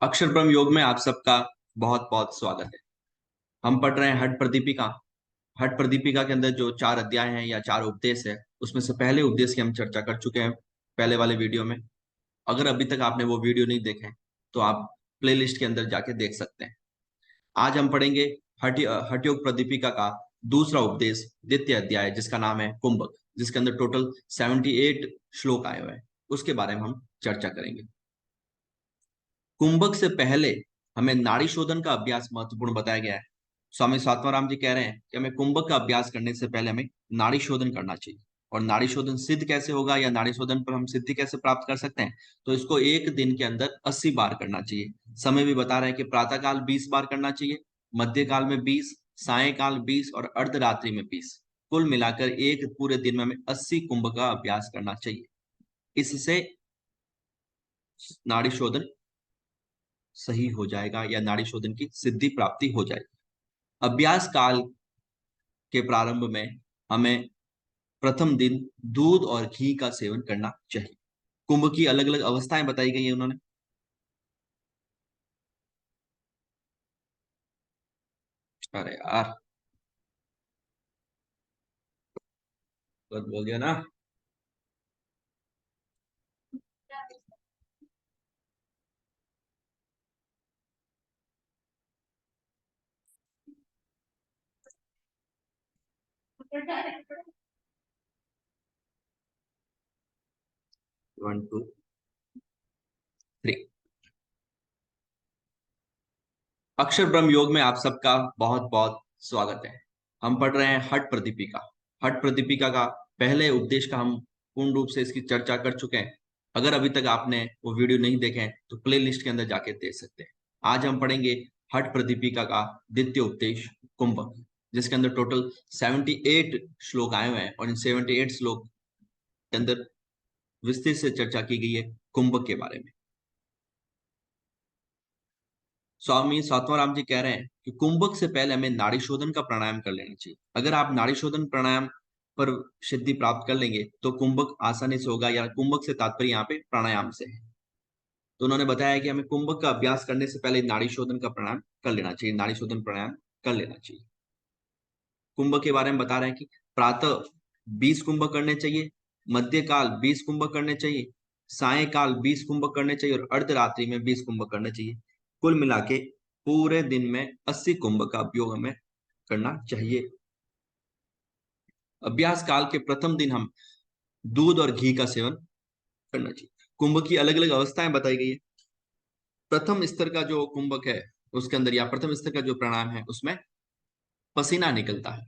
अक्षर ब्रह्म योग में आप सबका बहुत बहुत स्वागत है। हम पढ़ रहे हैं हठ प्रदीपिका। हठ प्रदीपिका के अंदर जो 4 अध्याय हैं या 4 उपदेश है, उसमें से पहले उपदेश की हम चर्चा कर चुके हैं पहले वाले वीडियो में। अगर अभी तक आपने वो वीडियो नहीं देखे हैं, तो आप प्लेलिस्ट के अंदर जाके देख सकते हैं। आज हम पढ़ेंगे हठ योग प्रदीपिका का दूसरा उपदेश, द्वितीय अध्याय, जिसका नाम है कुंभक, जिसके अंदर टोटल 78 श्लोक आए हुए हैं। उसके बारे में हम चर्चा करेंगे। कुंभक से पहले हमें नाड़ी शोधन का अभ्यास महत्वपूर्ण बताया गया है। स्वामी स्वात्माराम जी कह रहे हैं कि हमें कुंभक का अभ्यास करने से पहले हमें नाड़ी शोधन करना चाहिए। और नाड़ी शोधन सिद्ध कैसे होगा, या नाड़ी शोधन पर हम सिद्धि कैसे प्राप्त कर सकते हैं, तो इसको एक दिन के अंदर 80 बार करना चाहिए। समय भी बता रहे हैं कि प्रातः काल 20 बार करना चाहिए, मध्य काल में 20, सायकाल 20 और अर्धरात्रि में 20। कुल मिलाकर एक पूरे दिन में हमें 80 कुंभ का अभ्यास करना चाहिए। इससे नाड़ी शोधन सही हो जाएगा या नाड़ी शोधन की सिद्धि प्राप्ति हो जाएगी। अभ्यास काल के प्रारंभ में हमें प्रथम दिन दूध और घी का सेवन करना चाहिए। कुंभ की अलग अलग अवस्थाएं बताई गई है उन्होंने। अरे यार, गलत बोल दिया ना। 1 2 3। अक्षर ब्रह्म योग में आप सबका बहुत बहुत स्वागत है। हम पढ़ रहे हैं हठ प्रदीपिका। हठ प्रदीपिका का पहले उपदेश का हम पूर्ण रूप से इसकी चर्चा कर चुके हैं। अगर अभी तक आपने वो वीडियो नहीं देखे हैं, तो प्ले लिस्ट के अंदर जाके देख सकते हैं। आज हम पढ़ेंगे हठ प्रदीपिका का द्वितीय उपदेश, कुंभक, जिसके अंदर टोटल 78 श्लोक आए हुए हैं। और इन 78 श्लोक के अंदर विस्तृत से चर्चा की गई है कुंभक के बारे में। स्वामी स्वात्माराम जी कह रहे हैं कि कुंभक से पहले हमें नाड़ी शोधन का प्राणायाम कर लेना चाहिए। अगर आप नाड़ी शोधन प्राणायाम पर सिद्धि प्राप्त कर लेंगे, तो कुंभक आसानी से होगा, या कुंभक से तात्पर्य यहाँ पे प्राणायाम से है। तो उन्होंने बताया कि हमें कुंभक का अभ्यास करने से पहले नाड़ी शोधन का प्राणायाम कर लेना चाहिए, नाड़ी शोधन प्राणायाम कर लेना चाहिए। कुंभक के बारे में बता रहे हैं कि प्रातः 20 कुंभक करने चाहिए, मध्यकाल 20 कुंभक करने चाहिए, सायकाल 20 कुंभक करने चाहिए और अर्धरात्रि में 20 कुंभक करने चाहिए। कुल मिला के पूरे दिन में 80 कुंभ का उपयोग हमें करना चाहिए। अभ्यास काल के प्रथम दिन हम दूध और घी का सेवन करना चाहिए। कुंभ की अलग अलग अवस्थाएं बताई गई है। प्रथम स्तर का जो कुंभक है, उसके अंदर, या प्रथम स्तर का जो प्राणायाम है, उसमें पसीना निकलता है।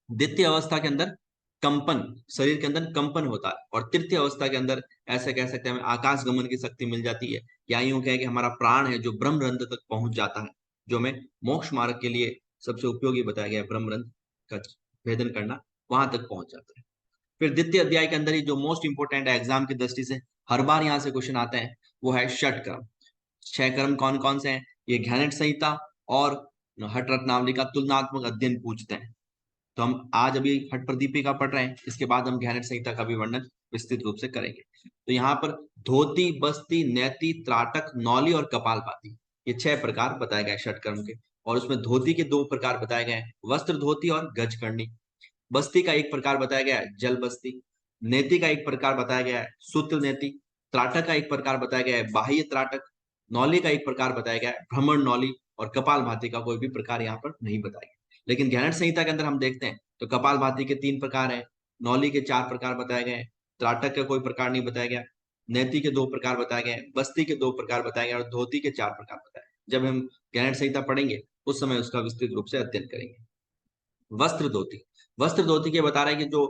द्वितीय अवस्था के अंदर कंपन, शरीर के अंदर कंपन होता है। और तृतीय अवस्था के अंदर ऐसे कह सकते हैं हमें आकाश गमन की शक्ति मिल जाती है, या यूं कहें कि हमारा प्राण है जो ब्रह्मरंध्र तक पहुंच जाता है, जो हमें मोक्ष मार्ग के लिए सबसे उपयोगी बताया गया है। ब्रह्मरंध्र का भेदन करना, वहां तक पहुंच जाता है। फिर द्वितीय अध्याय के अंदर ही जो मोस्ट इंपोर्टेंट है एग्जाम की दृष्टि से, हर बार यहाँ से क्वेश्चन आते हैं, वो है षट कर्म। 6 कर्म कौन कौन से हैं, ये ज्ञानेट संहिता और हठ रत्नावली का तुलनात्मक अध्ययन पूछते हैं। तो हम आज अभी हठ प्रदीपिका पढ़ रहे हैं, इसके बाद हम ज्ञानेट संहिता का भी वर्णन विस्तृत रूप से करेंगे। तो यहाँ पर धोती, बस्ती, नैति, त्राटक, नौली और कपालभाति, ये 6 प्रकार बताए गए षटकर्म के। और उसमें धोती के 2 प्रकार बताए गए हैं, वस्त्र धोती और गजकर्णी। बस्ती का एक प्रकार बताया गया है, जल बस्ती। नेति का एक प्रकार बताया गया है, सूत्र नेति। त्राटक का एक प्रकार बताया गया है, बाह्य त्राटक। नौली का एक प्रकार बताया गया है, भ्रमण नौली। और कपाल भाती का कोई भी प्रकार यहाँ पर नहीं बताया गया। लेकिन ज्ञानेट संहिता के अंदर हम देखते हैं तो कपाल भाती के 3 प्रकार हैं, नौली के 4 प्रकार बताए गए हैं, त्राटक का कोई प्रकार नहीं बताया गया, नेति के 2 प्रकार बताए गए हैं, बस्ती के 2 प्रकार बताए गए और धोती के 4 प्रकार बताए गए। जब हम ज्ञानेट संहिता पढ़ेंगे, उस समय उसका विस्तृत रूप से अध्ययन करेंगे। वस्त्र धोती, वस्त्र धोती के बता रहे हैं कि जो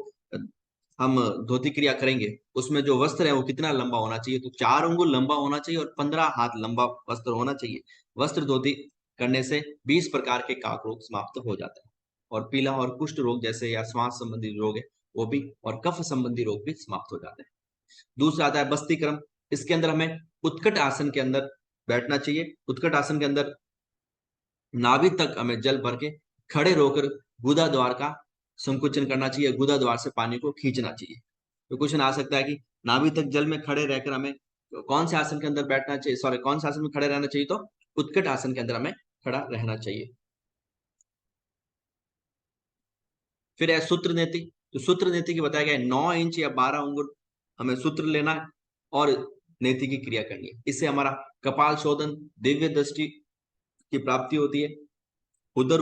हम धोती क्रिया करेंगे, उसमें जो वस्त्र है वो कितना लंबा होना चाहिए, तो 4 अंगुल लंबा होना चाहिए और 15 हाथ लंबा वस्त्र होना चाहिए। वस्त्र धोती करने से 20 प्रकार के काक रोग समाप्त हो जाता है। और पीला और कुष्ठ रोग जैसे, या श्वास संबंधी रोग है वो भी, और कफ संबंधी रोग भी समाप्त हो जाते हैं। दूसरा आता है बस्ती क्रम। इसके अंदर हमें उत्कट आसन के अंदर बैठना चाहिए। उत्कट आसन के अंदर नाभि तक हमें जल भर के खड़े रोकर गुदा द्वार का संकुचन करना चाहिए, गुदा द्वार से पानी को खींचना चाहिए। तो क्वेश्चन आ सकता है कि नाभि तक जल में खड़े रहकर हमें तो कौन से आसन के अंदर बैठना चाहिए, सॉरी कौन से आसन में खड़े रहना चाहिए, तो उत्कट आसन के अंदर हमें खड़ा रहना चाहिए। फिर है सूत्र नीति। तो सूत्र नीति की बताया गया है 9 इंच या 12 अंगुल हमें सूत्र लेना है और नेति की क्रिया करनी है। इससे हमारा कपाल शोधन, दिव्य दृष्टि की प्राप्ति होती है। उदर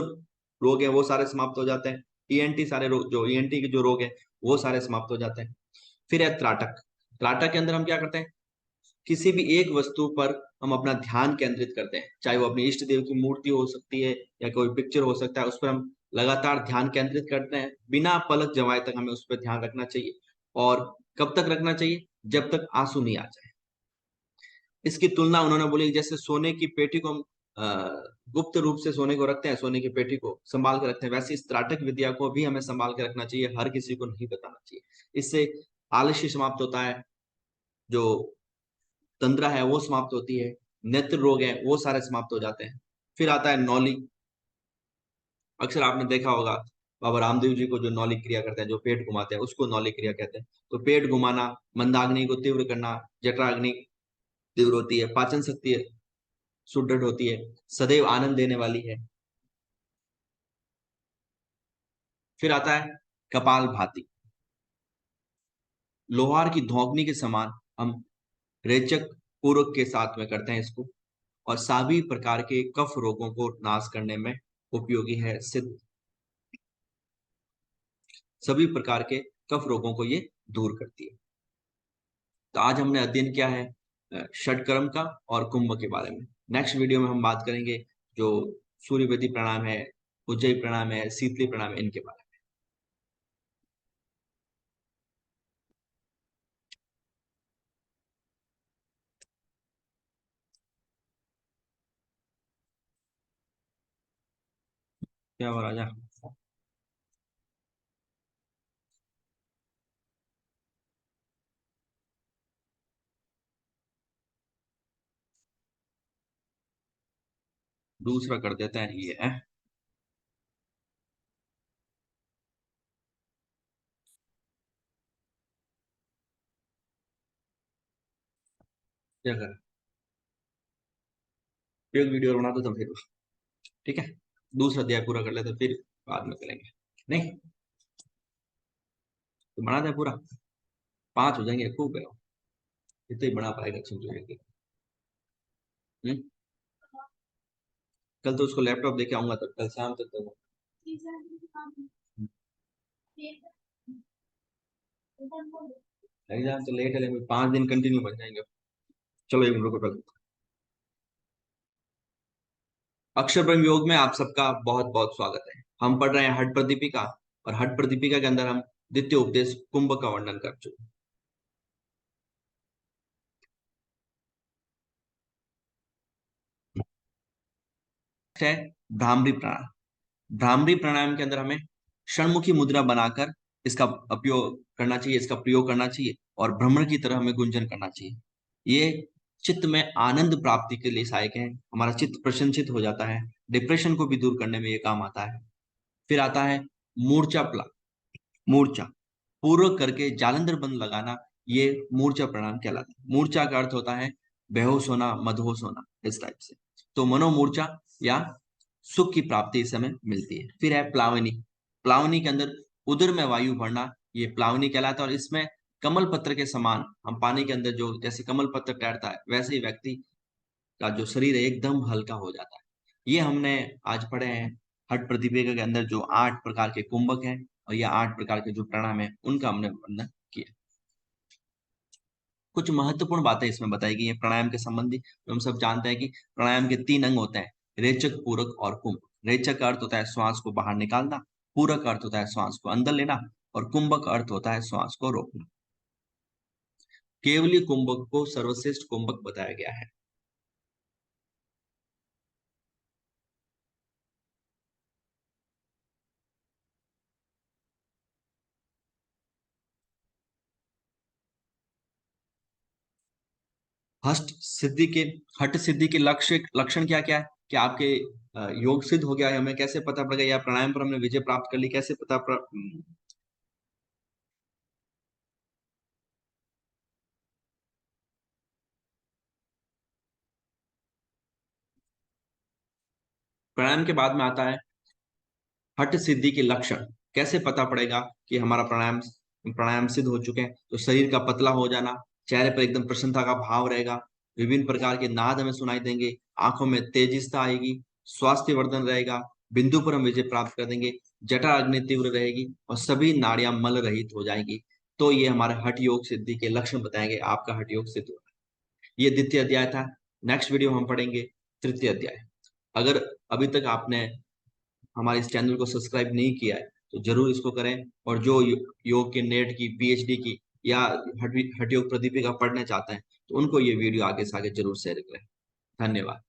रोग है वो सारे समाप्त हो जाते हैं। ईएनटी सारे रोग, जो ईएनटी के जो रोग है वो सारे समाप्त हो जाते हैं। फिर है त्राटक। त्राटक के अंदर हम क्या करते हैं, किसी भी एक वस्तु पर हम अपना ध्यान केंद्रित करते हैं, चाहे वो अपने इष्ट देव की मूर्ति हो सकती है या कोई पिक्चर हो सकता है, उस पर हम लगातार ध्यान केंद्रित करते हैं, बिना पलक जमाए तक हमें उस पर ध्यान रखना चाहिए। और कब तक रखना चाहिए, जब तक आंसू नहीं आ जाए। इसकी तुलना उन्होंने बोली, जैसे सोने की पेटी को हम गुप्त रूप से सोने को रखते हैं, सोने की पेटी को संभाल के रखते हैं, वैसे इस त्राटक विद्या को भी हमें संभाल के रखना चाहिए, हर किसी को नहीं बताना चाहिए। इससे आलस्य समाप्त होता है, जो तंद्रा है वो समाप्त होती है, नेत्र रोग है वो सारे समाप्त हो जाते हैं। फिर आता है नौली। अक्सर आपने देखा होगा बाबा रामदेव जी को जो नौली क्रिया करते हैं, जो पेट घुमाते हैं, उसको नौली क्रिया कहते हैं। तो पेट घुमाना, मंदाग्नि को तीव्र करना, जठराग्नि तीव्र होती है, पाचन शक्ति सुदृढ़ होती है, सदैव आनंद देने वाली है। फिर आता है कपाल भाती। लोहार की धौंकनी के समान हम रेचक पूरक के साथ में करते हैं इसको, और सभी प्रकार के कफ रोगों को नाश करने में उपयोगी है सिद्ध। सभी प्रकार के कफ रोगों को ये दूर करती है। तो आज हमने अध्ययन किया है षटकर्म का और कुंभ के बारे में। नेक्स्ट वीडियो में हम बात करेंगे जो सूर्यवेदी प्राणायाम है, उज्जयी प्राणायाम है, शीतली प्राणायाम है, इनके बारे में। क्या हो राजा? दूसरा कर देते हैं ये है। क्या कर, एक वीडियो बना दो तो फिर ठीक है, दूसरा अध्याय पूरा कर लेते फिर बाद में करेंगे। नहीं तो बना दे पूरा, 5 हो जाएंगे, खूब है। इतना ही बना पाएगा समझो। हम्म। कल तो उसको लैपटॉप लेके आऊंगा, तो कल शाम तक तो एग्जाम तो लेट है, लेकिन 5 दिन कंटिन्यू बन जाएंगे। चलो एक मिनट रुको कल। अक्षर ब्रह्म योग में आप सबका बहुत बहुत स्वागत है। हम पढ़ रहे हैं हठ प्रदीपिका, और हठ प्रदीपिका के अंदर हम द्वितीय उपदेश कुंभ का वर्णन कर चुके हैं। है भ्रामरी प्राणायाम। भ्रामरी प्राणायाम के अंदर हमें षणमुखी मुद्रा बनाकर इसका उपयोग करना चाहिए, इसका प्रयोग करना चाहिए, और भ्रमण की तरह हमें गुंजन करना चाहिए। ये चित्त में आनंद प्राप्ति के लिए सहायक है, हमारा चित्त प्रसन्नचित हो जाता है, डिप्रेशन को भी दूर करने में ये काम आता है। फिर आता है मूर्छा प्ला मूर्छा पूर्वक करके जालंधर बंद लगाना, ये मूर्छा प्राणायाम कहलाता है। मूर्छा का अर्थ होता है बेहोश होना, मदहोश होना, इस टाइप से। तो मनोमूर्छा या सुख की प्राप्ति इस समय मिलती है। फिर है प्लावनी। प्लावनी के अंदर उदर में वायु भरना, ये प्लावनी कहलाता है। और इसमें कमल पत्र के समान हम पानी के अंदर जो जैसे कमल पत्र तैरता है, वैसे ही व्यक्ति का जो शरीर है एकदम हल्का हो जाता है। ये हमने आज पढ़े हैं हठ प्रतिवेग के अंदर जो 8 प्रकार के कुंभक हैं, और ये 8 प्रकार के जो प्राणायाम है उनका हमने वर्णन किया। कुछ महत्वपूर्ण बातें इसमें बताई गई है प्राणायाम के संबंधी। तो हम सब जानते हैं कि प्राणायाम के 3 अंग होते हैं, रेचक, पूरक और कुंभ। रेचक का अर्थ होता है श्वास को बाहर निकालना, पूरक का अर्थ होता है श्वास को अंदर लेना, और कुंभक का अर्थ होता है श्वास को रोकना। केवली कुंभक को सर्वश्रेष्ठ कुंभक बताया गया है। हष्ट सिद्धि के हठ सिद्धि के लक्ष्य लक्षण क्या क्या है, कि आपके योग सिद्ध हो गया है, हमें कैसे पता पड़ेगा, या प्राणायाम पर हमने विजय प्राप्त कर ली, कैसे प्राणायाम के बाद में आता है हठ सिद्धि के लक्षण। कैसे पता पड़ेगा कि हमारा प्राणायाम प्राणायाम सिद्ध हो चुके हैं? तो शरीर का पतला हो जाना, चेहरे पर एकदम प्रसन्नता का भाव रहेगा, विभिन्न प्रकार के नाद हमें सुनाई देंगे, आंखों में तेजिस्ता आएगी, स्वास्थ्य वर्धन रहेगा, बिंदु पर हम विजय प्राप्त कर देंगे, जटा अग्नि तीव्र रहेगी और सभी नाड़ियां मल रहित हो जाएंगी। तो ये हमारे हठ योग सिद्धि के लक्षण बताएंगे, आपका हठ योग सिद्ध होगा। ये द्वितीय अध्याय था। नेक्स्ट वीडियो हम पढ़ेंगे तृतीय अध्याय। अगर अभी तक आपने हमारे इस चैनल को सब्सक्राइब नहीं किया है तो जरूर इसको करें, और जो योग के नेट की, पीएचडी की या हठ योग प्रदीपिका पढ़ना चाहते हैं तो उनको ये वीडियो आगे से आगे जरूर शेयर करें। धन्यवाद।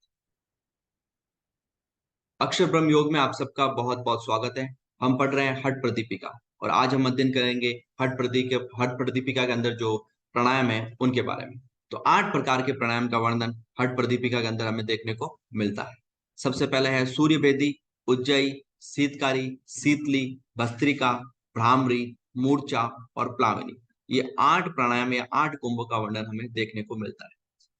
अक्षर ब्रह्म योग में आप सबका बहुत बहुत स्वागत है। हम पढ़ रहे हैं हठ प्रदीपिका, और आज हम अध्ययन करेंगे हठ प्रदीपिका के अंदर जो प्राणायाम है उनके बारे में। तो 8 प्रकार के प्राणायाम का वर्णन हठ प्रदीपिका के अंदर हमें देखने को मिलता है। सबसे पहले है सूर्य भेदी, उज्जयी, शीतकारी, शीतली, भस्त्रिका, भ्रामरी, मूर्छा और प्लावनी। ये 8 प्राणायाम या 8 कुंभों का वर्णन हमें देखने को मिलता है।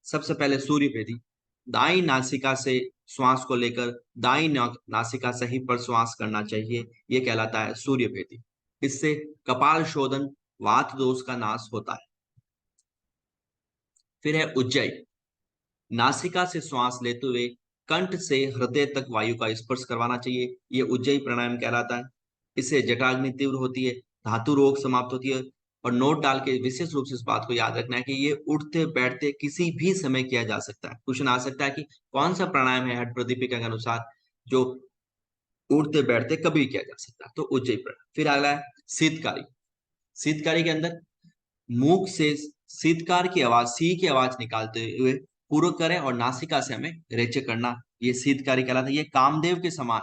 सबसे पहले सूर्य भेदी। दाई नासिका से श्वास को लेकर दाई नासिका से ही पर श्वास करना चाहिए, ये कहलाता है सूर्य भेदी। इससे कपाल शोधन, वात दोष का नाश होता है। फिर है उज्जयी। नासिका से श्वास लेते हुए कंठ से हृदय तक वायु का स्पर्श करवाना चाहिए, ये उज्जयी प्राणायाम कहलाता है। इससे जटाग्नि तीव्र होती है, धातु रोग समाप्त होती है। और नोट डाल के विशेष रूप से इस बात को याद रखना है कि ये उठते बैठते किसी भी समय किया जा सकता है। क्वेश्चन आ सकता है कि कौन सा प्राणायाम है हठ प्रदीपिका के अनुसार जो उठते बैठते कभी किया जा सकता है? तो उज्जयी प्राणायाम। फिर अगला है शीतकारी। शीतकारी के अंदर मुख से शीतकार की आवाज, सी की आवाज निकालते हुए पूर्ण करें और नासिका से हमें रेचक करना, ये शीतकारी कहलाता है। ये कामदेव के समान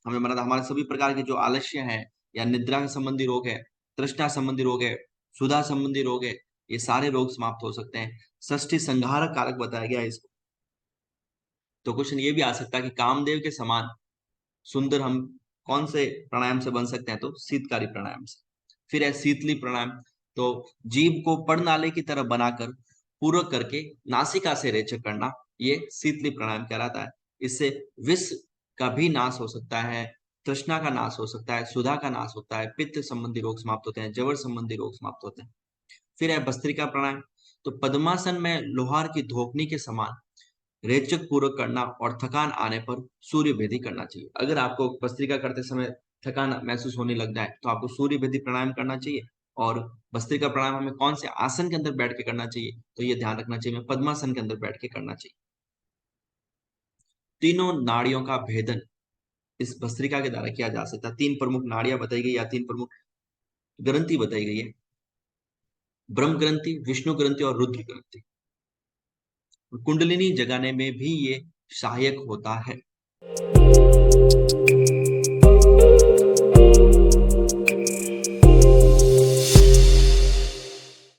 हमें, मतलब हमारे सभी प्रकार के जो आलस्य है या निद्रा के संबंधी रोग है, तृष्णा संबंधी रोग है, सुधा संबंधी रोग है, ये सारे रोग समाप्त हो सकते हैं। षष्ठी संहारक कारक बताया गया है इसको। तो क्वेश्चन ये भी आ सकता है कि कामदेव के समान सुंदर हम कौन से प्राणायाम से बन सकते हैं? तो शीतकारी प्राणायाम से। फिर है शीतली प्राणायाम। तो जीभ को पर्णनाली की तरह बनाकर पूरक करके नासिका से रेचक करना, ये शीतली प्राणायाम कहलाता है। इससे विष का भी नाश हो सकता है, तृष्णा का नाश हो सकता है, सुधा का नाश होता है, पित्त संबंधी रोग समाप्त होते हैं, जवर संबंधी रोग समाप्त होते हैं। फिर है भस्त्रिका प्राणायाम। तो पद्मासन में लोहार की धोखनी के समान रेचक पूर्वक करना और थकान आने पर सूर्य भेदी करना चाहिए। अगर आपको भस्त्रिका करते समय थकान महसूस होने लग जाए तो आपको सूर्य भेदी प्राणायाम करना चाहिए। और भस्त्रिका प्राणायाम हमें कौन से आसन के अंदर बैठ के करना चाहिए? तो ये ध्यान रखना चाहिए, हमें पद्मासन के अंदर बैठ के करना चाहिए। तीनों नाड़ियों का भेदन इस भस्त्रिका के द्वारा किया जा सकता है। 3 प्रमुख नाड़ियां बताई गई या 3 प्रमुख ग्रंथि बताई गई है, ब्रह्म ग्रंथि, विष्णु ग्रंथि और रुद्र ग्रंथि। कुंडलिनी जगाने में भी ये सहायक होता है।